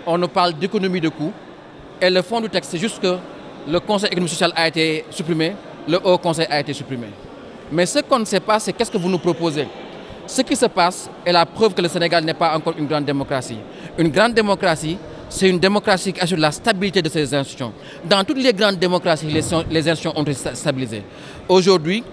On nous parle d'économie de coûts et le fond du texte, c'est juste que le Conseil économique social a été supprimé, le Haut Conseil a été supprimé. Mais ce qu'on ne sait pas, c'est qu'est-ce que vous nous proposez. Ce qui se passe est la preuve que le Sénégal n'est pas encore une grande démocratie. Une grande démocratie, c'est une démocratie qui assure la stabilité de ses institutions. Dans toutes les grandes démocraties, les institutions ont été stabilisées. Aujourd'hui,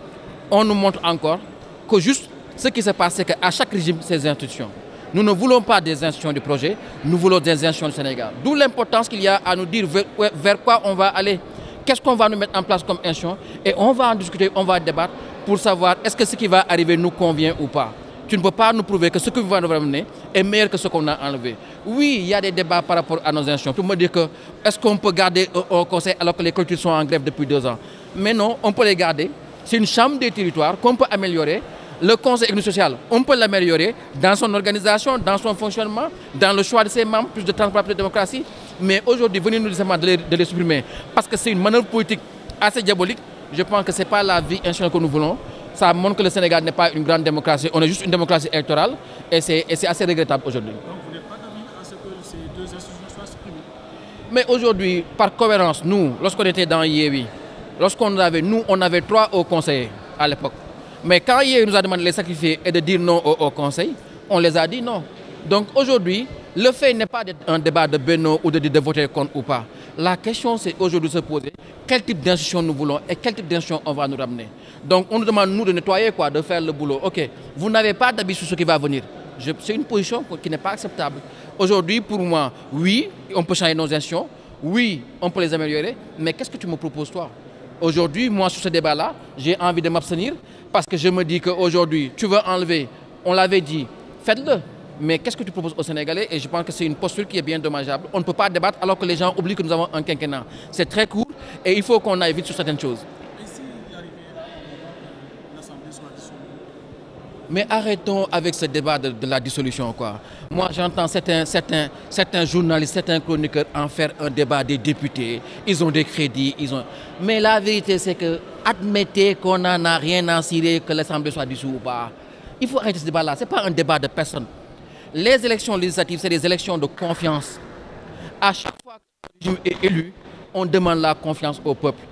on nous montre encore que juste ce qui se passe, c'est qu'à chaque régime, ses institutions. Nous ne voulons pas des institutions du projet, nous voulons des institutions du Sénégal. D'où l'importance qu'il y a à nous dire vers quoi on va aller, qu'est-ce qu'on va nous mettre en place comme institution, et on va en discuter, on va débattre pour savoir est-ce que ce qui va arriver nous convient ou pas. Tu ne peux pas nous prouver que ce que va nous ramener est meilleur que ce qu'on a enlevé. Oui, il y a des débats par rapport à nos institutions. Pour me dire que est-ce qu'on peut garder un conseil alors que les clôtures sont en grève depuis 2 ans? Mais non, on peut les garder. C'est une chambre des territoires qu'on peut améliorer. Le Conseil économique social, on peut l'améliorer dans son organisation, dans son fonctionnement, dans le choix de ses membres, plus de transparence, plus de démocratie. Mais aujourd'hui, venir nous dire de les supprimer parce que c'est une manœuvre politique assez diabolique, je pense que ce n'est pas la vie institutionnelle que nous voulons. Ça montre que le Sénégal n'est pas une grande démocratie, on est juste une démocratie électorale et c'est assez regrettable aujourd'hui. Donc vous n'êtes pas d'avis à ce que ces deux institutions soient supprimées? Mais aujourd'hui, par cohérence, nous, lorsqu'on était dans Yewwi, on avait 3 hauts conseillers à l'époque. Mais quand Yewwi nous a demandé de les sacrifier et de dire non au Conseil, on les a dit non. Donc aujourd'hui, le fait n'est pas d'être un débat de Benno ou de voter contre ou pas. La question, c'est aujourd'hui de se poser quel type d'institution nous voulons et quel type d'institution on va nous ramener. Donc on nous demande, nous, de nettoyer, de faire le boulot. Ok, vous n'avez pas d'avis sur ce qui va venir. C'est une position qui n'est pas acceptable. Aujourd'hui, pour moi, oui, on peut changer nos institutions, oui, on peut les améliorer, mais qu'est-ce que tu me proposes, toi? Aujourd'hui, moi, sur ce débat-là, j'ai envie de m'abstenir parce que je me dis qu'aujourd'hui, tu veux enlever, on l'avait dit, faites-le. Mais qu'est-ce que tu proposes aux Sénégalais? Et je pense que c'est une posture qui est bien dommageable. On ne peut pas débattre alors que les gens oublient que nous avons un quinquennat. C'est très court et il faut qu'on aille vite sur certaines choses. Et si arrivait l'Assemblée soit dissolue? Mais arrêtons avec ce débat de la dissolution, quoi. Moi, j'entends certains journalistes, certains chroniqueurs en faire un débat des députés. Ils ont des crédits, Mais la vérité, c'est que admettez qu'on n'en a rien à cirer que l'Assemblée soit dissoute ou pas. Il faut arrêter ce débat-là. Ce n'est pas un débat de personne. Les élections législatives, c'est des élections de confiance. À chaque fois qu'un régime est élu, on demande la confiance au peuple.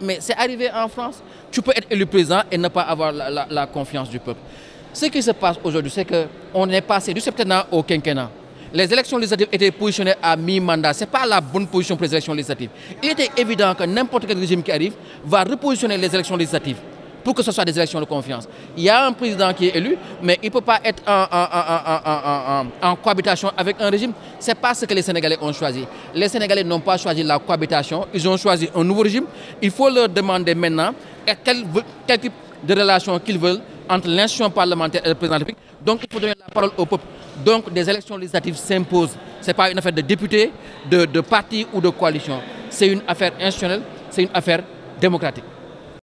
Mais c'est arrivé en France. Tu peux être élu président et ne pas avoir la confiance du peuple. Ce qui se passe aujourd'hui, c'est qu'on est passé du septennat au quinquennat. Les élections législatives étaient positionnées à mi-mandat. Ce n'est pas la bonne position pour les élections législatives. Il était évident que n'importe quel régime qui arrive va repositionner les élections législatives pour que ce soit des élections de confiance. Il y a un président qui est élu, mais il ne peut pas être en cohabitation avec un régime. Ce n'est pas ce que les Sénégalais ont choisi. Les Sénégalais n'ont pas choisi la cohabitation, ils ont choisi un nouveau régime. Il faut leur demander maintenant quel type de relation qu'ils veulent entre l'institution parlementaire et le président de la République. Donc il faut donner la parole au peuple. Donc des élections législatives s'imposent. Ce n'est pas une affaire de députés, de partis ou de coalition. C'est une affaire institutionnelle, c'est une affaire démocratique.